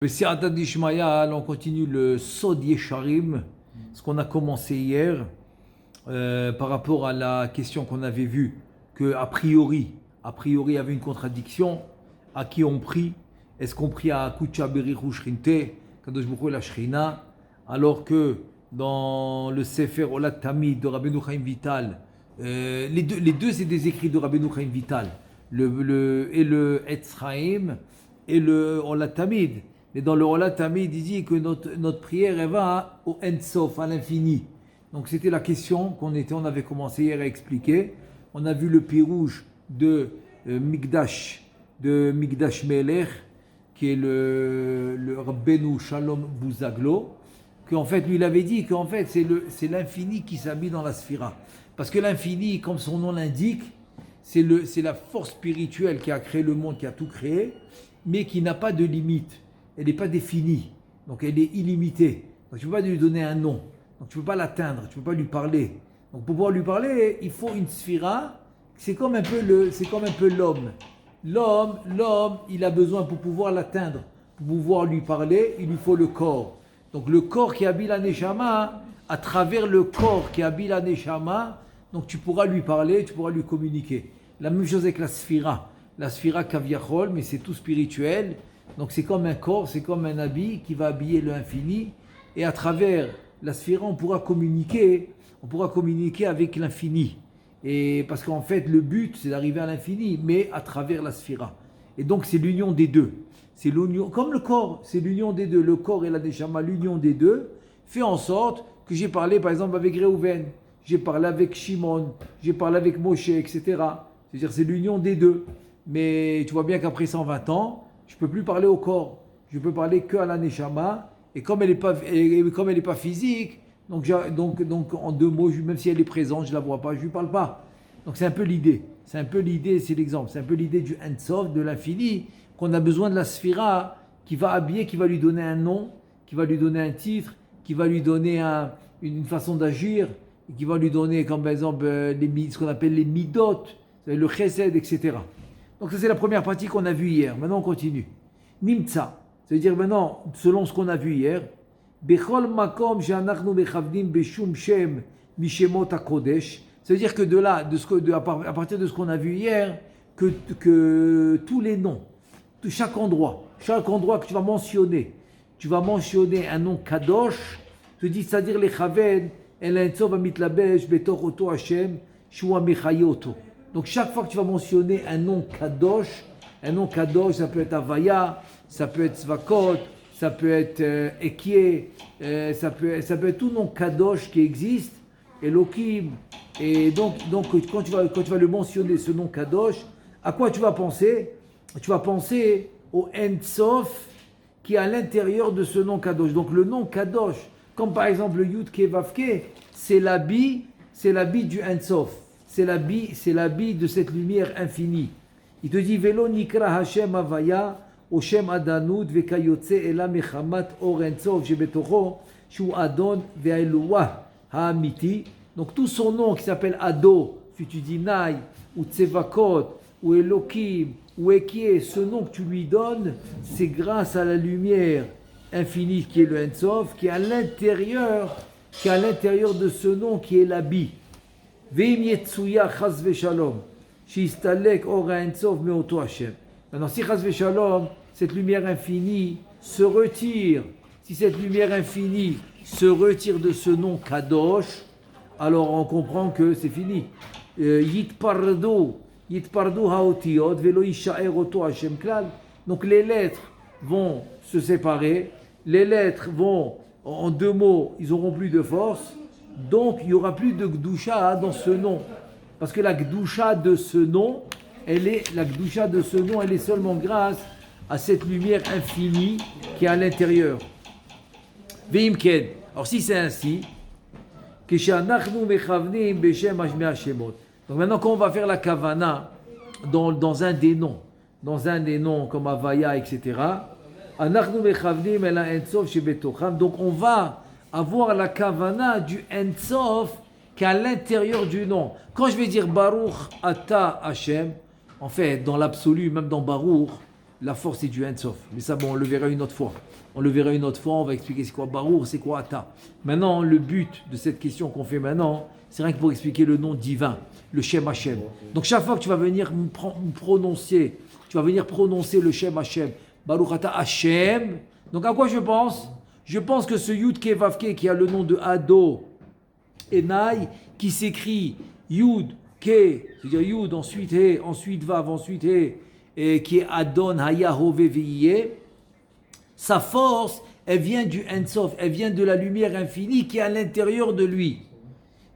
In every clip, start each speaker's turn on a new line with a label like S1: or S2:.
S1: Bessiata d'Ishmael, on continue le Sod Yesharim, ce qu'on a commencé hier, par rapport à la question qu'on avait vue, que a priori, il y avait une contradiction. À qui on prie? Est-ce qu'on prie à Kucha Berichu Shrinte, Kadosh Baruch Hu la Shrina, alors que dans le Sefer Olat Tamid de Rabbeinu Chaim Vital, les deux c'est des écrits de Rabbeinu Chaim Vital, et le Etz Chaim et le Olat Tamid. Mais dans le Olat Tamid, il dit que notre prière elle va au Ein Sof, à l'infini. Donc c'était la question on avait commencé hier à expliquer. On a vu le pirouge de Migdash Melech, qui est le Rabbeinu Shalom Bouzaglo, qu'en fait lui il avait dit qu'en fait c'est l'infini qui s'habille dans la sphira. Parce que l'infini, comme son nom l'indique, c'est la force spirituelle qui a créé le monde, qui a tout créé, mais qui n'a pas de limite. Elle n'est pas définie, donc elle est illimitée. Donc tu ne peux pas lui donner un nom, donc tu ne peux pas l'atteindre, tu ne peux pas lui parler. Donc pour pouvoir lui parler, il faut une sphira. C'est comme un peu l'homme. L'homme, il a besoin pour pouvoir l'atteindre, pour pouvoir lui parler, il lui faut le corps. Donc le corps qui habille la Neshama, à travers le corps qui habille la Neshama, donc tu pourras lui parler, tu pourras lui communiquer. La même chose avec la sphira kaviachol, mais c'est tout spirituel. Donc c'est comme un corps, c'est comme un habit qui va habiller l'infini. Et à travers la sphira, on pourra communiquer avec l'infini. Et parce qu'en fait, le but, c'est d'arriver à l'infini, mais à travers la sphira. Et donc, c'est l'union des deux. C'est l'union, comme le corps, c'est l'union des deux. Le corps et la neshama, l'union des deux, fait en sorte que j'ai parlé, par exemple, avec Réhouven, j'ai parlé avec Shimon, j'ai parlé avec Moshe, etc. C'est-à-dire, c'est l'union des deux. Mais tu vois bien qu'après 120 ans, je ne peux plus parler au corps. Je peux parler que à la neshama. Et comme elle n'est pas physique, donc en deux mots, même si elle est présente, je ne la vois pas, je ne lui parle pas. Donc c'est un peu l'idée. C'est l'exemple. C'est un peu l'idée du Ein Sof, de l'infini, qu'on a besoin de la sphira qui va habiller, qui va lui donner un nom, qui va lui donner un titre, qui va lui donner une façon d'agir, et qui va lui donner, comme par exemple, ce qu'on appelle les midot, le chesed, etc. Donc ça c'est la première partie qu'on a vue hier. Maintenant on continue. Nimtza, c'est-à-dire maintenant, selon ce qu'on a vu hier, Bechol makom she'anachnu mechavdim beshum shem mishemot hakodesh. C'est-à-dire que à partir de ce qu'on a vu hier, que tous les noms, chaque endroit que tu vas mentionner un nom kadosh, tu dis, c'est-à-dire les chaven, el ha'entzov hamitlabesh betoch oto Hashem shua mechayoto. Donc chaque fois que tu vas mentionner un nom kadosh, ça peut être Havaya, ça peut être Svakot, ça peut être Ekie, ça peut être tout nom kadosh qui existe, Elohim. Et donc quand tu vas le mentionner, ce nom kadosh, à quoi tu vas penser? Tu vas penser au Ein Sof qui est à l'intérieur de ce nom kadosh. Donc le nom kadosh, comme par exemple le Yud Ke Vav Ke, c'est l'habit du Ein Sof. C'est l'habit de cette lumière infinie. Il te dit Velo nikra Hashem Havaya o Shem Adanud vekayotze ela mechamat or Ein Sof shebetocho shu Adon ve'eluah ha'amiti. Donc tout son nom qui s'appelle Ado, si tu dis Nai ou Tsevakot ou Elokim ou Ekie, ce nom que tu lui donnes, c'est grâce à la lumière infinie qui est le Ein Sof, qui est à l'intérieur de ce nom qui est l'habit. Veim yetsuya chas v'shalom, sheistalek or Ein Sof meoto Hashem. Maintenant, si chas v'shalom, cette lumière infinie se retire, si cette lumière infinie se retire de ce nom kadosh, alors on comprend que c'est fini. Yitpardu haotiyot velo yishaer oto Hashem klal. Donc les lettres vont se séparer, les lettres vont, en deux mots, ils n'auront plus de force. Donc, il n'y aura plus de Gdusha dans ce nom. Parce que la Gdusha de ce nom, elle est seulement grâce à cette lumière infinie qui est à l'intérieur. Veimken. Alors, si c'est ainsi, donc maintenant, quand on va faire la kavana dans un des noms comme Havaya, etc., donc on va avoir la kavana du Ein Sof qui est à l'intérieur du nom. Quand je vais dire Baruch Ata Hashem, en fait, dans l'absolu, même dans Baruch, la force c'est du Ensof. Mais ça, bon, on le verra une autre fois. On le verra une autre fois, on va expliquer c'est quoi Barour, c'est quoi Ata. Maintenant, le but de cette question qu'on fait maintenant, c'est rien que pour expliquer le nom divin, le Shem Hashem. Donc chaque fois que tu vas venir prononcer, le Shem Hashem, Baruch Ata Hashem. Donc à quoi je pense? Je pense que ce Yud Ke Vav Ke qui a le nom de Ado Enai, qui s'écrit Yud Ke, c'est-à-dire Yud, ensuite He, ensuite Vav, ensuite He, et qui est Adon Haya Hove Ve'yeh, sa force, elle vient du Ensof, elle vient de la lumière infinie qui est à l'intérieur de lui.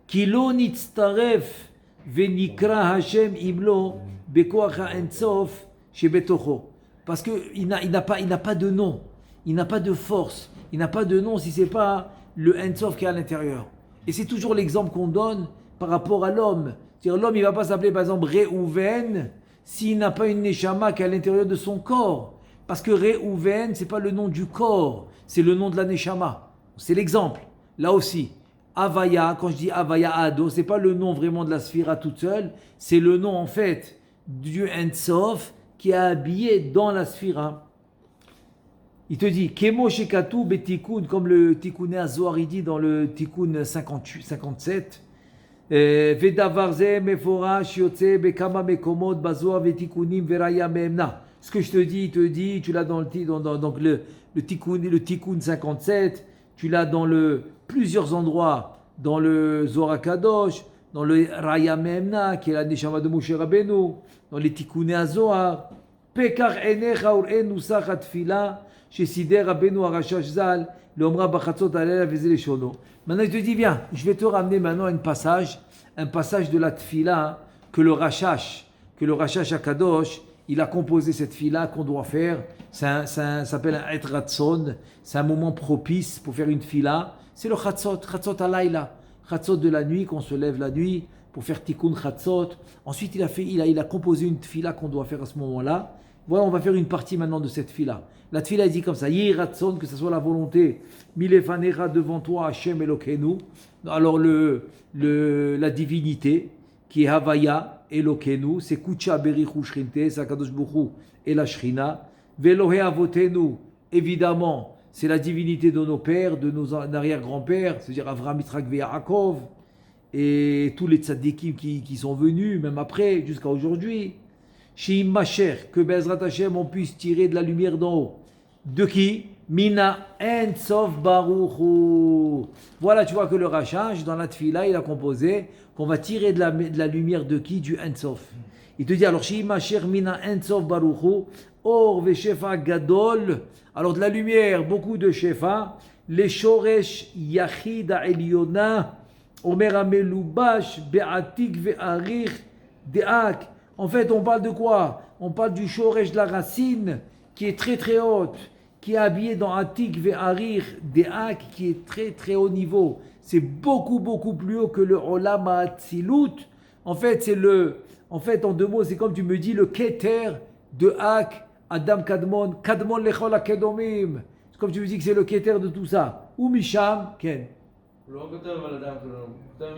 S1: Kilo nitztaref venikra Hashem imlo bekoach Ensof shebetocho. Parce qu'il n'a pas de nom, il n'a pas de force, il n'a pas de nom si ce n'est pas le Ensof qui est à l'intérieur. Et c'est toujours l'exemple qu'on donne par rapport à l'homme. C'est-à-dire l'homme, il ne va pas s'appeler par exemple Réhouven s'il n'a pas une Neshama qui est à l'intérieur de son corps. Parce que Réhouven, ce n'est pas le nom du corps, c'est le nom de la Neshama. C'est l'exemple. Là aussi, Avaya, quand je dis Avaya Ado, ce n'est pas le nom vraiment de la Sphira toute seule, c'est le nom en fait du Ensof qui est habillé dans la Sphira. Il te dit, Kemo Shekatu Betikun, comme le Tikkuné Azohar, il dit dans le Tikkun 57, Vedavarze Meforash Yotze Bekama Mekomot Bazohar Vetikunim Veraya Meemna. Ce que je te dis, il te dit, tu l'as dans le Tikkun 57, tu l'as dans plusieurs endroits, dans le Zohar Kadosh, dans le Raya Meemna, qui est la Neshama de Moshe Rabbeinu, dans les Tikkuné Azohar. Pekar Enecha Ur'en Nusach Atfila, chez Sider Rabbeinu Arashash Zal, le Omra Bachatzot Alela Vezele Shono. Maintenant, il te dit, viens, je vais te ramener maintenant un passage de la Tfila que le Rashash Akadosh, il a composé cette Tfila qu'on doit faire. Ça s'appelle un Et Ratson, c'est un moment propice pour faire une Tfila. C'est le Chatzot Alayla, Chatzot de la nuit, qu'on se lève la nuit pour faire Tikkun Chatzot. Ensuite, il a composé une Tfila qu'on doit faire à ce moment-là. Voilà, on va faire une partie maintenant de cette Tfila. La Tfila dit comme ça, Yehi Ratson, que ce soit la volonté, Milefanera devant toi, Hashem Elokeinu. Alors la divinité, qui est Havaya Elokeinu, c'est Kucha Berichu Shrinte, c'est Akadosh Bukhu et la Shrina. Velohe Avotenu, évidemment, c'est la divinité de nos pères, de nos arrière-grands-pères, c'est-à-dire Avraham, Yitzhak et Yaakov, et tous les tzadikim qui sont venus, même après, jusqu'à aujourd'hui. Shim Macher, que Bezrat Hashem, on puisse tirer de la lumière d'en haut. De qui? Mina Ensof Baruchu. Voilà, tu vois que le Rashash, dans la Tfila, il a composé qu'on va tirer de la lumière de qui? Du Ensof. Il te dit alors, Shim Macher, Mina Ensof Baruchu, Or Veshefa Gadol. Alors de la lumière, beaucoup de Shefa. Les Shoresh Yachid Eliona, Omer Amelubash, Be'atik Ve'arich, De'ak. En fait, on parle de quoi? On parle du shoresh de la racine qui est très très haute, qui est habillé dans Atik Ve'arir De'ak, qui est très très haut niveau. C'est beaucoup beaucoup plus haut que le Olam HaAtzilut. En fait, en deux mots, c'est comme tu me dis le Keter de Ak, Adam Kadmon, Kadmon Lechol HaKedomim. C'est comme tu me dis que c'est le Keter de tout ça. Ou Misham, Ken.
S2: הוא לא כותב על אדם, הוא כותב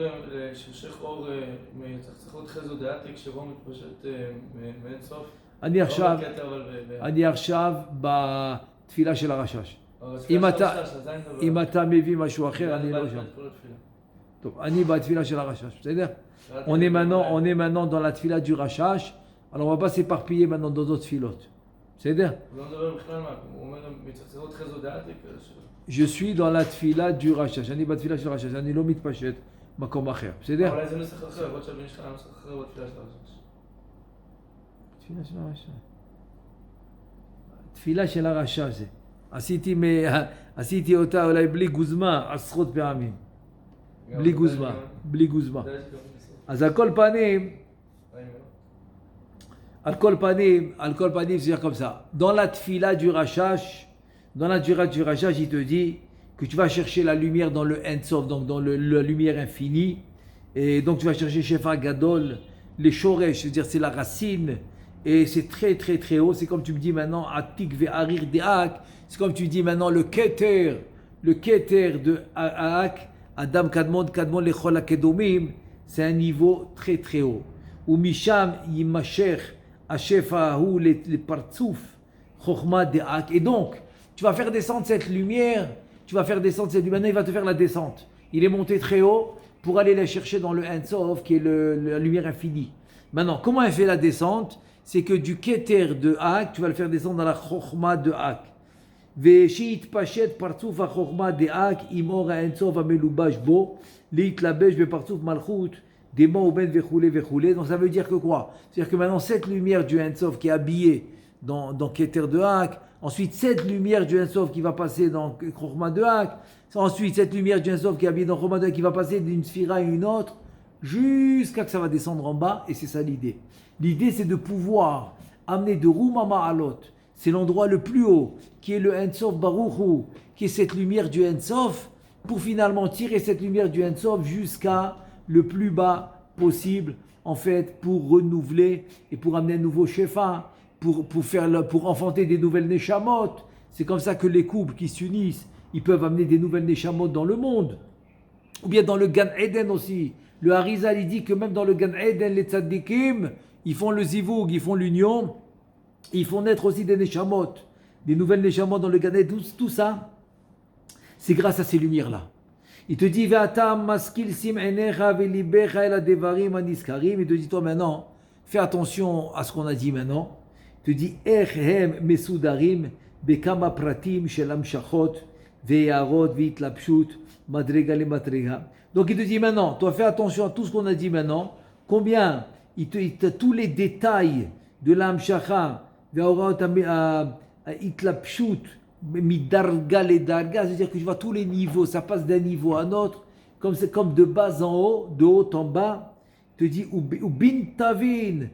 S2: שמשך אור, צריך להיות חזו דעתי כשבו מתפשט מאין סוף.
S1: אני עכשיו בתפילה של הרשש. אם אתה מביא משהו אחר, אני לא שם. טוב, אני בתפילה של הרשש, בסדר? On est maintenant dans la tfila du Rashash, alors on va pas s'éparpiller maintenant dans d'autres tfilotes. בסדר?
S2: הוא לא מדבר בכלל מה, הוא אומר, צריך להיות חזו דעתי
S1: Je suis dans la tfila du Rashash. אני בתפילה של הרשש, אני לא מתפשט מקום אחר. בסדר?
S2: אולי זה נוסח אחר, עוד שהבן שלך נוסח אחר בתפילה של הרשש.
S1: תפילה של הרשש. תפילה של הרשש זה. עשיתי אותה אולי בלי גוזמה עשרות פעמים. בלי גוזמה. אז על כל פנים, c'est comme ça. Dans la tfila du Rashash, il te dit que tu vas chercher la lumière dans le Ensof, donc dans la lumière infinie. Et donc tu vas chercher Shefa Gadol, les Shoresh, c'est-à-dire c'est la racine. Et c'est très très très haut. C'est comme tu me dis maintenant, Atik Ve'arir De'ak. C'est comme tu dis maintenant le Keter de Aak, Adam Kadmon Lechol HaKedomim. C'est un niveau très très haut. Ou Misham Yimasher, Hashefa Hu, les partsouf. Chokhmah de'ak. Et donc, tu vas faire descendre cette lumière, maintenant il va te faire la descente. Il est monté très haut pour aller la chercher dans le Ein Sof, qui est la lumière infinie. Maintenant, comment elle fait la descente? C'est que du Keter de Ak, tu vas le faire descendre dans la Chokhmah de Ak. Veshit pachet partouf a Chokhmah de Ak, imor Ein Sof amelubash bo, leitlabesh be partouf malchut, dema uben vechoule vechoule. Donc ça veut dire que quoi? C'est-à-dire que maintenant, cette lumière du Ein Sof qui est habillée dans Keter de Ak, ensuite cette lumière du Ein Sof qui va passer dans Chokhmah de Ak, ensuite cette lumière du Ein Sof qui est habillée dans Chokhmah de Ak qui va passer d'une sphira à une autre, jusqu'à que ça va descendre en bas, et c'est ça l'idée. L'idée, c'est de pouvoir amener de Roumama à l'autre. C'est l'endroit le plus haut, qui est le Ein Sof Baruch Hu, qui est cette lumière du Ein Sof, pour finalement tirer cette lumière du Ein Sof jusqu'à le plus bas possible, en fait, pour renouveler et pour amener un nouveau Shefa, pour enfanter des nouvelles Neshamot. C'est comme ça que les couples qui s'unissent, ils peuvent amener des nouvelles Neshamot dans le monde. Ou bien dans le Gan Eden aussi. Le Harizal, il dit que même dans le Gan Eden, les tzaddikim, ils font le zivoug, ils font l'union, ils font naître aussi des neshamot, des nouvelles neshamot dans le Gan Eden. Tout ça, c'est grâce à ces lumières-là. Il te dit, Ve'atam maskil sim enecha ve'libecha el hadevarim haniskarim. Il te dit, toi maintenant, fais attention à ce qu'on a dit maintenant. Il te dit, Ech mesudarim bekama pratim shel amshachot ve'yarot ve'itlapshut madrega le madrega. Donc il te dit maintenant, toi fais attention à tout ce qu'on a dit maintenant, combien il te tous les détails de l'amshacha, itlapshut, midarga le darga, c'est-à-dire que je vois tous les niveaux, ça passe d'un niveau à un autre, c'est comme de bas en haut, de haut en bas. Il te dit, ubin tavin,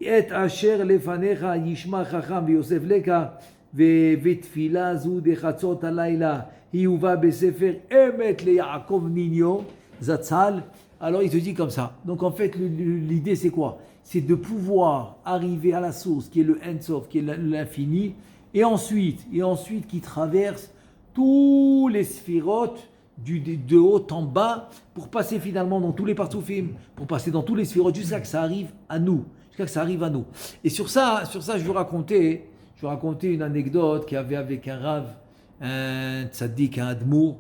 S1: et asher lefanecha yishma chacham v'yosef leka, ve'tfila zu de chatzot alayla. Hiuva besefer emet le Yaakov Nino Zatzal. Alors il te dit comme ça. Donc en fait l'idée c'est quoi? C'est de pouvoir arriver à la source qui est le Ein Sof, qui est l'infini, et ensuite qui traverse tous les sphirotes de haut en bas pour passer finalement dans tous les partoufim, pour passer dans tous les sphirotes jusqu'à que ça arrive à nous. Et sur ça je vais raconter une anecdote qu'il y avait avec un rave, un tzaddik, un admour,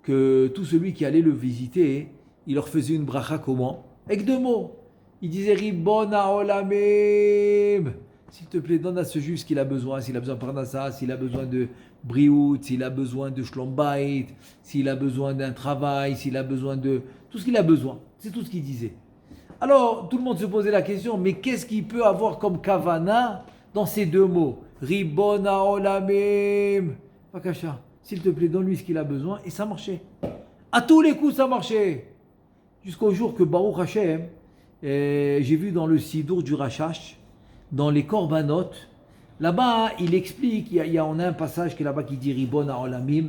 S1: que tout celui qui allait le visiter, il leur faisait une bracha comment? Avec 2 mots. Il disait Ribbon ha'olamim. S'il te plaît, donne à ce juif ce qu'il a besoin. S'il a besoin de parnassa, s'il a besoin de briout, s'il a besoin de shlom bayit, s'il a besoin d'un travail, s'il a besoin de tout ce qu'il a besoin. C'est tout ce qu'il disait. Alors, tout le monde se posait la question, mais qu'est-ce qu'il peut avoir comme kavana dans ces 2 mots? Ribbon ha'olamim. Pakasha, s'il te plaît, donne-lui ce qu'il a besoin. Et ça marchait. À tous les coups, ça marchait. Jusqu'au jour que Baruch Hashem, j'ai vu dans le Sidour du Rachash, dans les Korbanot, là-bas, il explique, on a un passage qui est là-bas qui dit Ribon ha'olamim,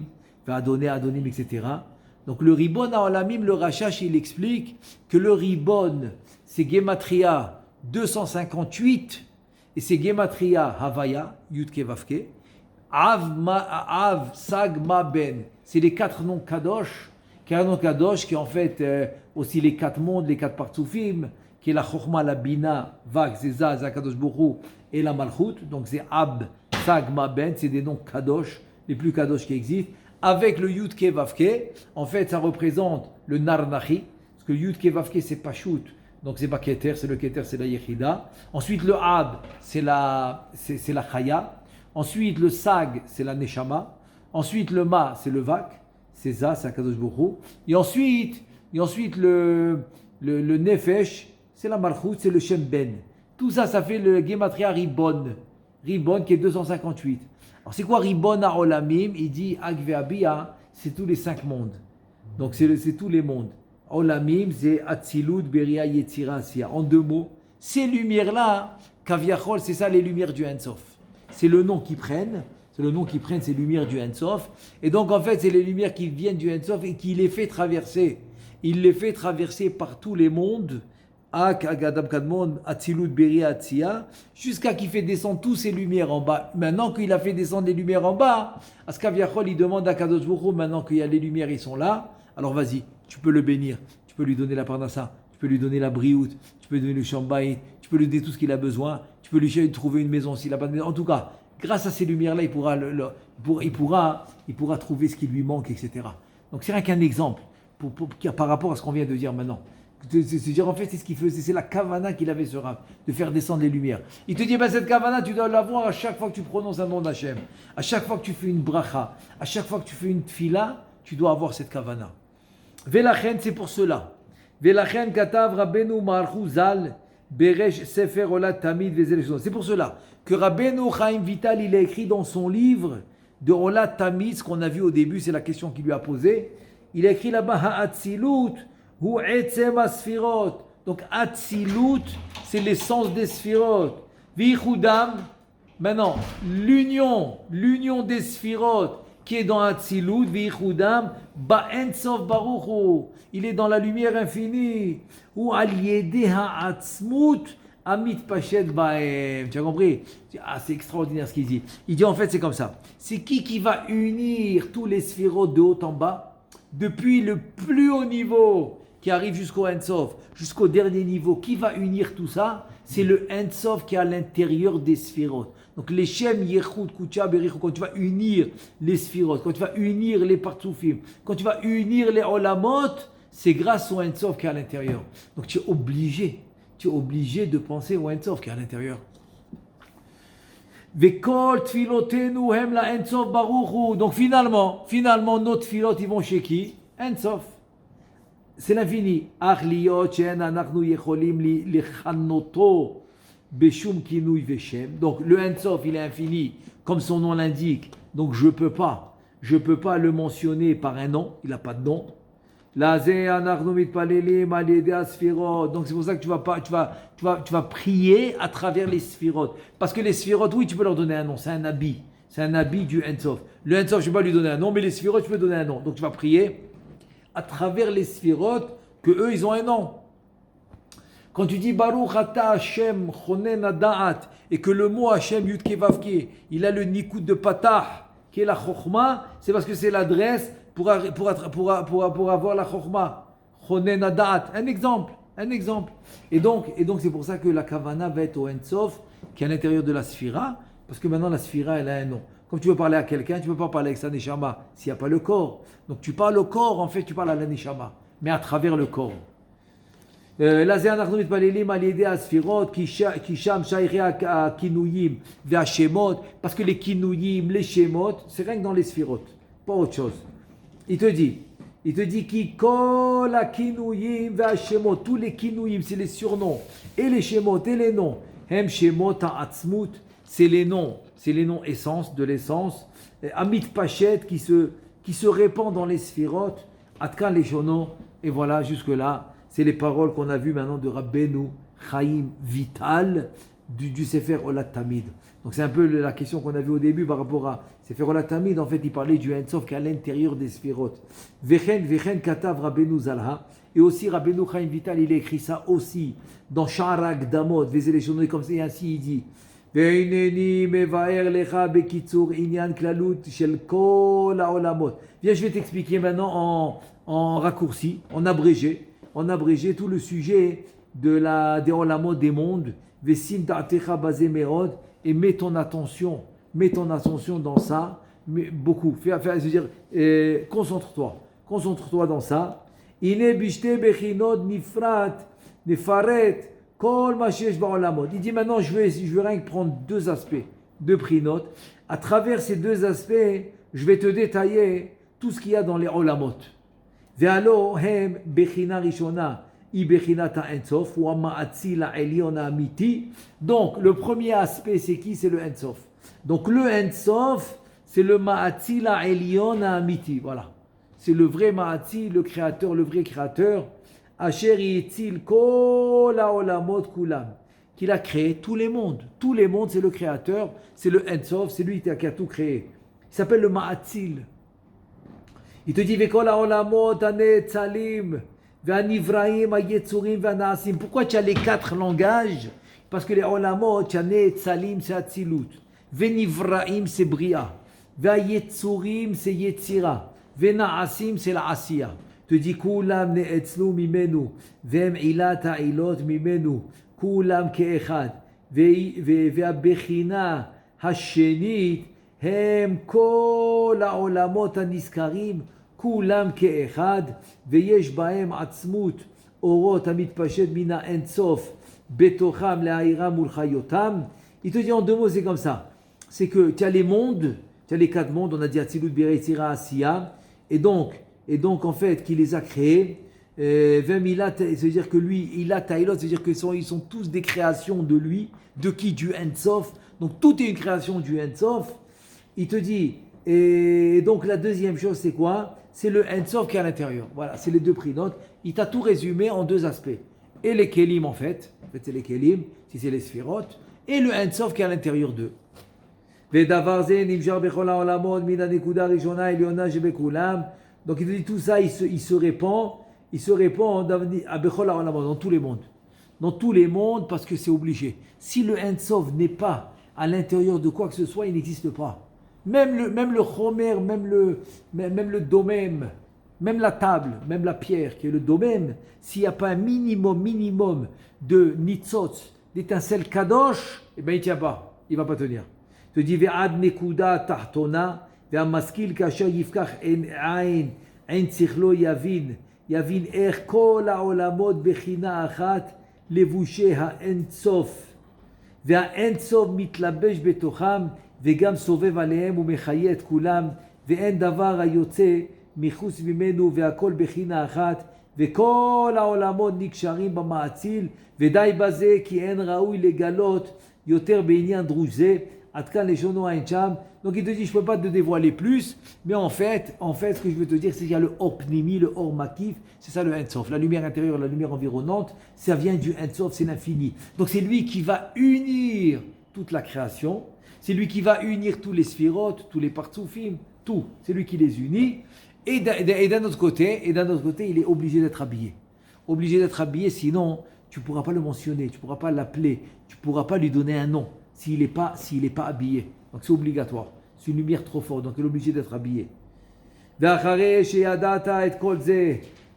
S1: Adonim, etc. Donc le Ribon ha'olamim, le Rachash, il explique que le Ribon, c'est Gematria 258, et c'est Gematria Havaya, Yudke Vavke, Av, Sag, Ma, Ben. C'est les 4 noms Kadosh, qui est en fait aussi les 4 mondes, les 4 partsoufim, qui est la Chokhmah, la Bina, Vak, Zeza, Zakadosh Borou et la Malchut. Donc c'est Ab, Sag, Ma, Ben, c'est des noms Kadosh, les plus Kadosh qui existent. Avec le Yudke Vavke, en fait ça représente le Narnachi, parce que Yudke Vavke c'est Pashut, donc c'est pas Keter, c'est le Keter, c'est la Yechida. Ensuite le Ab, c'est la Chaya. Ensuite, le Sag, c'est la Neshama. Ensuite, le Ma, c'est le Vak. C'est ça, c'est Akadosh Borou. Et ensuite le Nefesh, c'est la Malchut, c'est le Shem Ben. Tout ça, ça fait le Gematria Ribon. Ribon qui est 258. Alors, c'est quoi Ribon ha'olamim? Il dit Agve Abia, c'est tous les 5 mondes. Donc, c'est tous les mondes. Olamim, c'est Atzilut, Beria, Yetzira, Asiya. En 2 mots, ces lumières-là, Kaviachol, c'est ça les lumières du Ein Sof. C'est le nom qu'ils prennent, ces lumières du Ein Sof. Et donc, en fait, c'est les lumières qui viennent du Ein Sof et qui les fait traverser. Il les fait traverser par tous les mondes, Agadam Kadmon, Atzilut, Beria, Atziya, jusqu'à qu'il fait descendre toutes ces lumières en bas. Maintenant qu'il a fait descendre les lumières en bas, Askaviachol, il demande à Kadosh Baruch Hu, maintenant qu'il y a les lumières, ils sont là, alors vas-y, tu peux le bénir, tu peux lui donner la parnassa, tu peux lui donner la briout, tu peux lui donner le shambayit, tu peux lui donner tout ce qu'il a besoin, tu peux lui trouver une maison s'il n'a pas de maison. En tout cas, grâce à ces lumières-là, il pourra trouver ce qui lui manque, etc. Donc c'est rien qu'un exemple par rapport à ce qu'on vient de dire maintenant. C'est-à-dire, en fait, c'est ce qu'il faisait, c'est la kavana qu'il avait ce Rav, de faire descendre les lumières. Il te dit, cette kavana, tu dois l'avoir à chaque fois que tu prononces un nom d'Hachem, à chaque fois que tu fais une bracha, à chaque fois que tu fais une tfila, tu dois avoir cette kavana. Velachen, c'est pour cela. Velachen katav Rabbeinu Marchu Zal Beresh Sefer Olat Tamid Vezel. C'est pour cela que Rabbeinu Chaim Vital, il a écrit dans son livre de Olat Tamid, ce qu'on a vu au début, c'est la question qu'il lui a posée. Il a écrit là-bas Ha'atzilut Hu Etzem Asfirot. Donc Atzilut, c'est l'essence des Sfirot. Vichudam, maintenant l'union des Sfirot qui est dans Atzilut, Vichudam, Ba'ensof Baruchu. Il est dans la lumière infinie. Ou Al-Yedeh Ha'atzmut Amit Pachet Baem. Tu as compris? C'est extraordinaire ce qu'il dit. Il dit en fait c'est comme ça. C'est qui va unir tous les Sfirot de haut en bas, depuis le plus haut niveau qui arrive jusqu'au Ensof, jusqu'au dernier niveau, qui va unir tout ça? C'est le Ensof qui est à l'intérieur des Sphirot. Donc les Shem, Yechud, Kucha, Berichou, quand tu vas unir les Sphirot, quand tu vas unir les Partsoufim, quand tu vas unir les Olamot, c'est grâce au Ensof qui est à l'intérieur. Donc tu es obligé de penser au Ensof qui est à l'intérieur. Vekol tfilotenu hem la Ensof baruchu. Donc finalement, nos tfilot, ils vont chez qui? Ensof. C'est l'infini. Donc le Ensof, il est infini, comme son nom l'indique. Donc je peux pas le mentionner par un nom. Il n'a pas de nom. Donc c'est pour ça que tu vas prier à travers les Sphirot. Parce que les Sphirot, oui, tu peux leur donner un nom. C'est un habit du Ensof. Le Ensof, je ne vais pas lui donner un nom, mais les Sphirot, tu peux donner un nom. Donc tu vas prier à travers les Sphirot, que eux, ils ont un nom. Quand tu dis Baruch Ata Hashem Chonen Ada'at, et que le mot Hashem Yudke Vavke, il a le Nikud de Patah, qui est la Chokhma, c'est parce que c'est l'adresse pour avoir la Chokhma. Chonen Ada'at. Un exemple. Et donc c'est pour ça que la Kavana va être au Ensof, qui est à l'intérieur de la Sphira, parce que maintenant la Sphira, elle a un nom. Comme tu veux parler à quelqu'un, tu ne peux pas parler avec sa neshama s'il n'y a pas le corps. Donc tu parles au corps, en fait, tu parles à la neshama, mais à travers le corps. Parce que les kinuyim, les shemot, c'est rien que dans les sphirot, pas autre chose. Il te dit qui kol a kinuyim ve shemot, tous les kinuyim, c'est les surnoms, et les shemot, et les noms, hem shemot ha'atzmut, c'est les noms essence, de l'essence, Amit Pachet qui se répand dans les sphirot, Atkan les Shono, et voilà, jusque-là, c'est les paroles qu'on a vues maintenant de Rabbeinu Chaim Vital du Sefer Olat Tamid. Donc c'est un peu la question qu'on a vue au début par rapport à Sefer Olat Tamid. En fait, il parlait du Ensof qui est à l'intérieur des sphirot. Vechen Katav Rabbeinu Zalha. Et aussi Rabbeinu Chaim Vital, il a écrit ça aussi dans Sha'arak Damot, Vezele Shono, comme ça, et ainsi il dit. Viens, je vais t'expliquer maintenant en raccourci, en abrégé tout le sujet des olamot des mondes. Et mets ton attention dans ça, mais beaucoup. C'est-à-dire, concentre-toi dans ça. Il dit maintenant, je vais rien que prendre deux aspects, deux prinot. À travers ces deux aspects, je vais te détailler tout ce qu'il y a dans les olamot. Ve'alo hem bechina rishona i bechinata ensof ou ma'atzila eliona amiti. Donc le premier aspect c'est qui? C'est le ensof. Donc le ensof c'est le ma'atzila eliona amiti. Voilà, c'est le vrai ma'atzi, le créateur, le vrai créateur. Asher yitzil kol haolamot kulam, qu'il a créé tous les mondes. Tous les mondes, c'est le créateur, c'est le Ensof, c'est lui qui a tout créé. Il s'appelle le Ma'atzil. Il te dit Vekol haolamot anetzalim ve'anivraim hayetzurim ve'anaasim. Pourquoi tu as les quatre langages? Parce que les haolamot, tu as netzalim, c'est Atzilut. Ve'nivraim, c'est Bria. Ve'ayetzurim, c'est Yetzira. Ve'naasim, c'est la Asiya. te dit Kulam ne'etzlu mimenu, vem ilat ha'ilot mimenu, Kulam ke'echad, ve'abechina השנית הם כל העולמות הנזכרים כולם כאחד ויש בהם עצמות אורות המתפשט מן האינסוף בתוכם להאירם ולחיותם. Il te dit en deux mots, c'est comme ça. C'est que tu as les mondes, tu as les quatre mondes, on a dit Atzilut, Bire, Yetzira, Asiya, et donc en fait, qui les a créés, Vemilat, c'est-à-dire que lui, il a Taïlot, c'est-à-dire qu'ils sont tous des créations de lui, de qui? Du Ensof. Donc tout est une création du Ensof. Il te dit, et donc la deuxième chose, c'est quoi? C'est le Ensof qui est à l'intérieur. Voilà, c'est les deux prix. Donc, il t'a tout résumé en deux aspects. Et les Kélim, en fait c'est les Kélim, si c'est les Sphirotes, et le Ensof qui est à l'intérieur d'eux. Donc il te dit tout ça, il se répand dans tous les mondes. Dans tous les mondes, parce que c'est obligé. Si le Ensof n'est pas à l'intérieur de quoi que ce soit, il n'existe pas. Même le chomer, même le domème, même la table, même la pierre qui est le domème, s'il n'y a pas un minimum de nitzot, d'étincelles kadosh, eh bien il ne tient pas, il ne va pas tenir. Il te dit ve'ad nekuda tahtona ve'amaskil kasher yifkach ein tzichlo yavin er kol ha'olamot bechina achat levushe ha'ensof והאינסוף מתלבש בתוכם וגם סובב עליהם ומחיה את כולם ואין דבר היוצא מחוץ ממנו והכל בחינה אחת וכל העולמות נקשרים במעציל ודי בזה כי אין ראוי לגלות יותר בעניין דרוש זה עד כאן לשונו אין שם. Donc il te dit je ne peux pas te dévoiler plus, mais en fait ce que je veux te dire c'est qu'il y a le Or Pnimi, le Or Makif, c'est ça le Ensof, la lumière intérieure, la lumière environnante, ça vient du Ensof, c'est l'infini. Donc c'est lui qui va unir toute la création, c'est lui qui va unir tous les sphirotes, tous les partsoufim, tout, c'est lui qui les unit. Et d'un autre côté, il est obligé d'être habillé. Obligé d'être habillé, sinon tu ne pourras pas le mentionner, tu ne pourras pas l'appeler, tu ne pourras pas lui donner un nom s'il n'est pas habillé. Donc c'est obligatoire. C'est une lumière trop forte, donc il est obligé d'être habillé.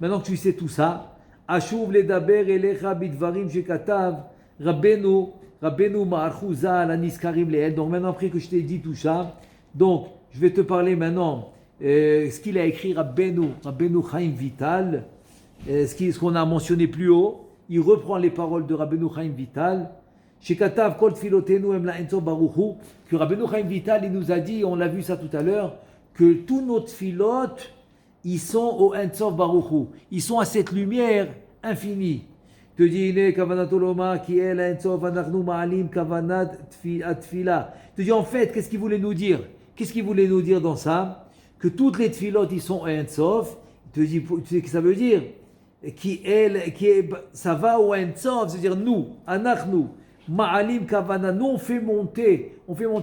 S1: Maintenant que tu sais tout ça, Ashuv ledaber elecha bidvarim shekatav Rabbeinu ma'archu zal aniskarim leel. Donc maintenant après que je t'ai dit tout ça, donc je vais te parler maintenant ce qu'il a écrit Rabbeinu Chaim Vital, ce qu'on a mentionné plus haut. Il reprend les paroles de Rabbeinu Chaim Vital. Shekatav kol tfilotenu em la enso baruchu, que Rabbeinu Chaim Vital il nous a dit, on l'a vu ça tout à l'heure, que tous nos tfilot ils sont au Ensof Baruchu, ils sont à cette lumière infinie. Te dit ine kavanatoloma qui est la Ensof anachnu ma'alim kavanat tfila. Te dit en fait qu'est-ce qu'il voulait nous dire? Qu'est-ce qu'il voulait nous dire dans ça? Que toutes les tfilot ils sont au Ensof. Te dit tu sais ce que ça veut dire? Ça va au Ensof, c'est-à-dire nous, anachnu Ma'alim kavana, nous on fait monter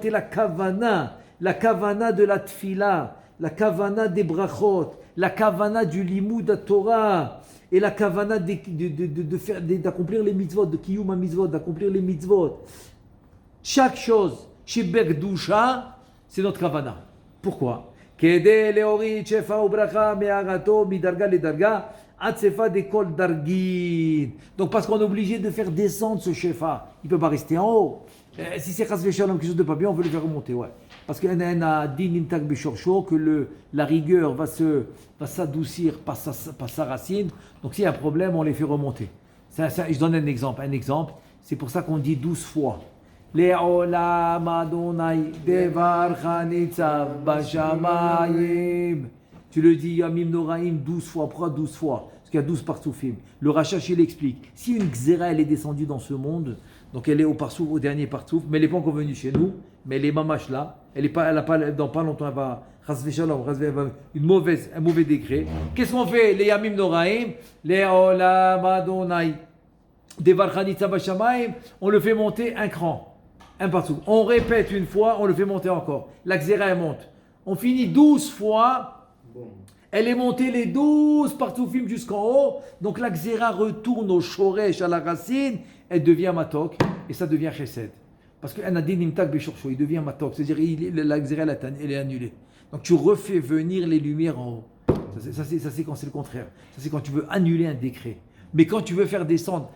S1: la kavana de la tfila, la kavana des brachot, la kavana du limud de Torah, et la kavana d'accomplir les mitzvot, de kiyum mitzvot, d'accomplir les mitzvot. Chaque chose, chez Begdusha, c'est notre kavana. Pourquoi? Kede leorit shefa ubracha me'arato midarga ledarga. Donc parce qu'on est obligé de faire descendre ce shefa, il ne peut pas rester en haut. Si c'est chas v'shalom quelque chose de pas bien, on veut le faire remonter, ouais. Parce qu'il y a din imtak b'shorcho que la rigueur va s'adoucir par sa racine. Donc s'il y a un problème, on les fait remonter. Je donne un exemple. C'est pour ça qu'on dit 12 fois. Le'olam Adonai devar chanitzav bashamayim. Tu le dis Yamim Noraim 12 fois. Pourquoi 12 fois? Parce qu'il y a 12 partsoufim. Le Rachash, il explique. Si une Xéra, elle est descendue dans ce monde, donc elle est au dernier partsouf, mais elle n'est pas encore venue chez nous, mais elle est mamash là, dans pas longtemps, elle va, un mauvais décret. Qu'est-ce qu'on fait? Les Yamim Noraim, les Olam Adonai, Devar Chanitza Bashamayim, on le fait monter un cran, un partsouf. On répète une fois, on le fait monter encore. La Xéra, elle monte. On finit 12 fois. Elle est montée les 12 partsoufim jusqu'en haut. Donc la Xéra retourne au shoresh, à la racine. Elle devient matok. Et ça devient chesed. Parce qu'un adin imtak b'shorcho, il devient matok. C'est-à-dire la Xéra, elle est annulée. Donc tu refais venir les lumières en haut. Ça c'est quand c'est le contraire. Ça c'est quand tu veux annuler un décret. Mais quand tu veux faire descendre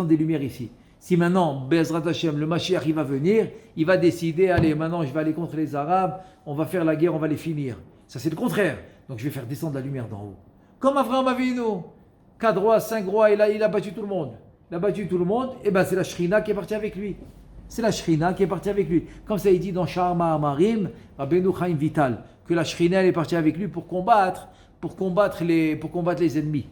S1: des lumières ici. Si maintenant, Bezrat Hashem, le Mashiach, il va venir, il va décider, allez, maintenant je vais aller contre les Arabes, on va faire la guerre, on va les finir. Ça c'est le contraire. Donc je vais faire descendre la lumière d'en haut. Comme Avraham Avinu, 4 rois, 5 rois, il a battu tout le monde. Il a battu tout le monde, et bien c'est la Shrina qui est partie avec lui. C'est la Shrina qui est partie avec lui. Comme ça il dit dans Sharma Amarim, Rabbeinu Chaim Vital, que la Shrina elle est partie avec lui pour combattre les ennemis.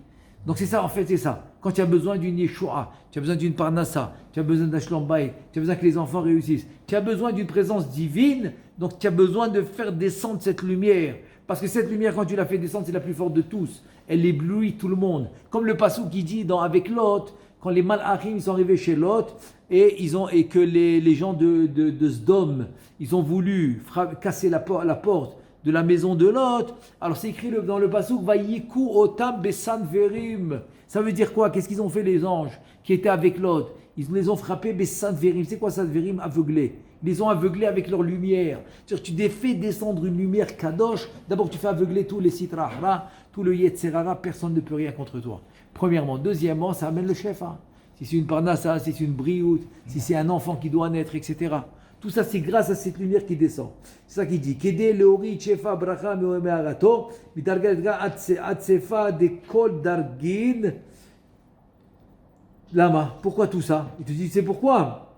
S1: Donc c'est ça, en fait, c'est ça. Quand tu as besoin d'une Yeshua, tu as besoin d'une Parnassa, tu as besoin d'un Shlom Bayit, tu as besoin que les enfants réussissent, tu as besoin d'une présence divine, donc tu as besoin de faire descendre cette lumière. Parce que cette lumière, quand tu la fais descendre, c'est la plus forte de tous. Elle éblouit tout le monde. Comme le passou qui dit avec Lot, quand les Malachim sont arrivés chez Lot, et que les gens de Sdom, ils ont voulu casser la porte de la maison de Lot. Alors c'est écrit dans le passouk Vayiku otam besan verim. Ça veut dire quoi? Qu'est-ce qu'ils ont fait les anges qui étaient avec Lot? Ils les ont frappés besan verim. C'est quoi ça verim? Aveuglés. Ils les ont aveuglés avec leur lumière. C'est-à-dire tu fais descendre une lumière kadosh. D'abord tu fais aveugler tous les sitrahra, tout le yetzerara. Personne ne peut rien contre toi. Premièrement. Deuxièmement, ça amène le chef. Si c'est une parnassa, si c'est une brioute, si c'est un enfant qui doit naître, etc. Tout ça, c'est grâce à cette lumière qui descend. C'est ça qu'il dit. Kede leori chefa bracha me'arato, mitargadga atsefa de kol dargin. Lama. Pourquoi tout ça? Il te dit, c'est pourquoi?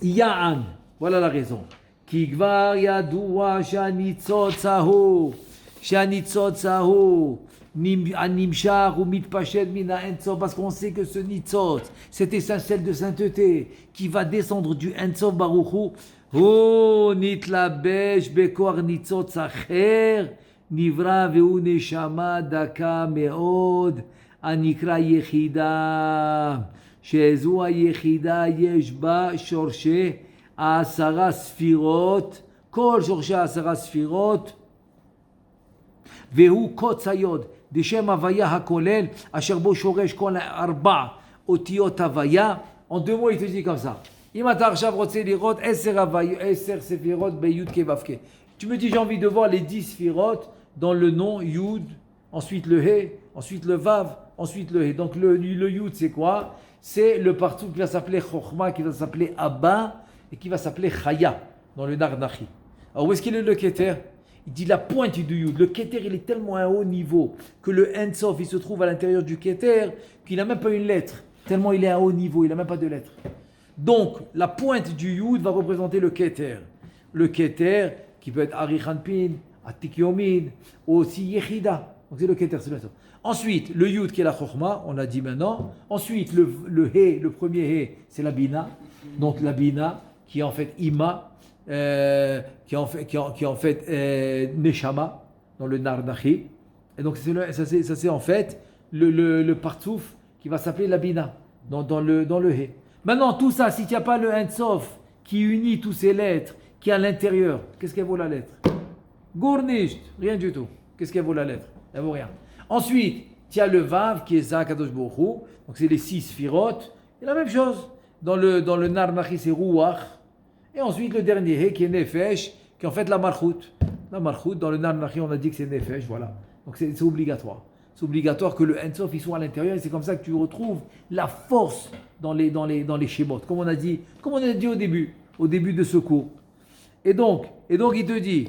S1: Ya'an. Voilà la raison. Ki gvar yadua shanitzot sahu. Shanitzot sahu. Animshar ou mitpachet mina entzov, parce qu'on sait que ce nitzot, cette étincelle de sainteté qui va descendre du entzov baruchu, oh nitlabesh bekor nitzot sacher nivra veu neshama daka meod anikra yechida shezu ayechida yesh ba shorshe asara sfirot kol shorshe asara sfirot veu kotzayod Deshem Havaya HaKolel, Asher Bo Shoresh Kol Arba Otiot Havaya. En 2 mots, il te dit comme ça. Imatar Shav Rotse Lirot, Eser Havaya, Eser Sefirot, Beyud Kevavke. Tu me dis, j'ai envie de voir les 10 Sefirot dans le nom Yud, ensuite le He, ensuite le Vav, ensuite le He. Donc le Yud, c'est quoi? C'est le partout qui va s'appeler Chochma, qui va s'appeler Abba et qui va s'appeler Chaya dans le Nar Nachi. Alors où est-ce qu'il est le Keter? Il dit la pointe du Yud. Le Keter, il est tellement à un haut niveau que le Ensof, il se trouve à l'intérieur du Keter, qu'il n'a même pas une lettre. Tellement il est à un haut niveau, il n'a même pas de lettre. Donc, la pointe du Yud va représenter le Keter. Le Keter, qui peut être Arichanpin, Atikyomin, ou aussi Yechida. Donc c'est le Keter, c'est le Ensof. Ensuite, le Yud qui est la Chochma, on l'a dit maintenant. Ensuite, le He, le premier He, c'est la Bina. Donc la Bina, qui est en fait Ima. Qui en fait Neshama dans le Nar Nachi. Et donc ça c'est en fait le partsouf qui va s'appeler la Bina dans le He. Maintenant tout ça, si tu n'as pas le Ensof qui unit tous ces lettres qui est à l'intérieur, qu'est-ce qu'elle vaut la lettre? Gournisht, rien du tout. Qu'est-ce qu'elle vaut la lettre? Elle vaut rien. Ensuite, tu as le Vav qui est Zakadosh Baruch Hu, donc c'est les 6 Sfirot. Et la même chose dans le Nar Nachi, c'est Ruach. Et ensuite, le dernier He qui est Nefesh, qui est en fait la Malchut. La Malchut, dans le Nar Nachi, on a dit que c'est Nefesh, voilà. Donc c'est obligatoire. C'est obligatoire que le Ensof, il soit à l'intérieur, et c'est comme ça que tu retrouves la force dans les Shemot, comme on a dit au début de ce cours. Et donc il te dit,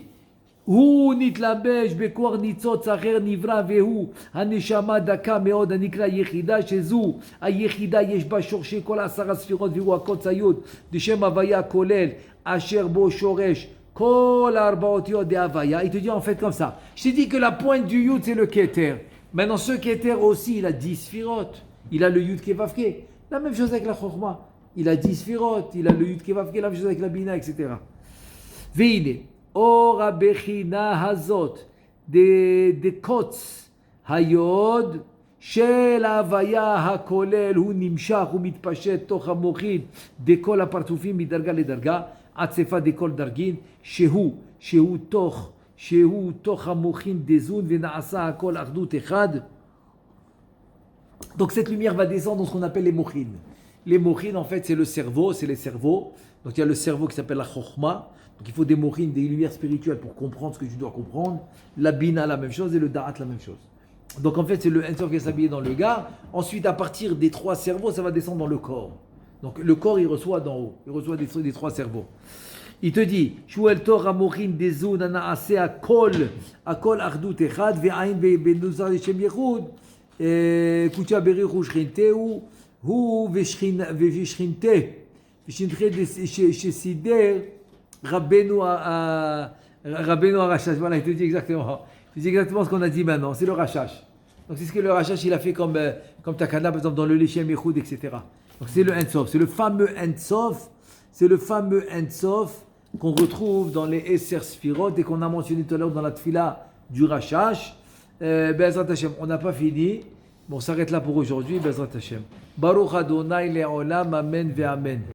S1: Hu nitlabesh bekor nitzot sacher nivra vehu haneshama daka meod anikra yechida shezu ayechida yesh ba shorshe kol 10 sfirot vehu hakotzayod deshem havaya kolel asher bo shoresh kol arbaot yod de havaya. Il te dit en fait comme ça. Je t'ai dit que la pointe du yud c'est le keter. Maintenant ce keter aussi il a 10 sfirot. Il a le yud kevavke. La même chose avec la chokhma. Il a 10 sfirot. Il a le yud kevavke. La même chose avec la bina, etc. Veine. Or abechina hazot de kotz hayod shel havaya hakolel hu nimshach hu mitpashet toch hamochin de kol apartufim midarga ledarga atsefa de kol dargin shehu toch hamochin dezun venaasa hakol achdut echad. Donc cette lumière va descendre dans ce qu'on appelle les mochin. Les mochin en fait c'est le cerveau, c'est les cerveaux. Donc il y a le cerveau qui s'appelle la chokhma. Donc il faut des mochines, des lumières spirituelles pour comprendre ce que tu dois comprendre. La bina, la même chose, et le da'at, la même chose. Donc en fait, c'est le Ensof qui est s'habillé dans le gars. Ensuite, à partir des 3 cerveaux, ça va descendre dans le corps. Donc le corps, il reçoit d'en haut. Il reçoit des trois cerveaux. Il te dit, Shuel Tor Amorin Dezu Nana Ase Akol Ardut Echad Ve'ain Benuzar Shem Yechud Kucha Berichu Shchinteu Hu Veshchinte Shesider Rabbeinu Arachash. Voilà, il te dit exactement. Il dit exactement ce qu'on a dit maintenant. C'est le Rachash. Donc c'est ce que le Rachash il a fait comme Takana, par exemple dans le Leshem Yechud, etc. Donc c'est le Ensof. C'est le fameux Ensof. C'est le fameux Ensof qu'on retrouve dans les Esser Sfirot et qu'on a mentionné tout à l'heure dans la Tfila du Rachash. Bezrat Hashem, on n'a pas fini. Bon, on s'arrête là pour aujourd'hui. Bezrat Hashem. Baruch Adonai Le'olam, Amen Ve'Amen.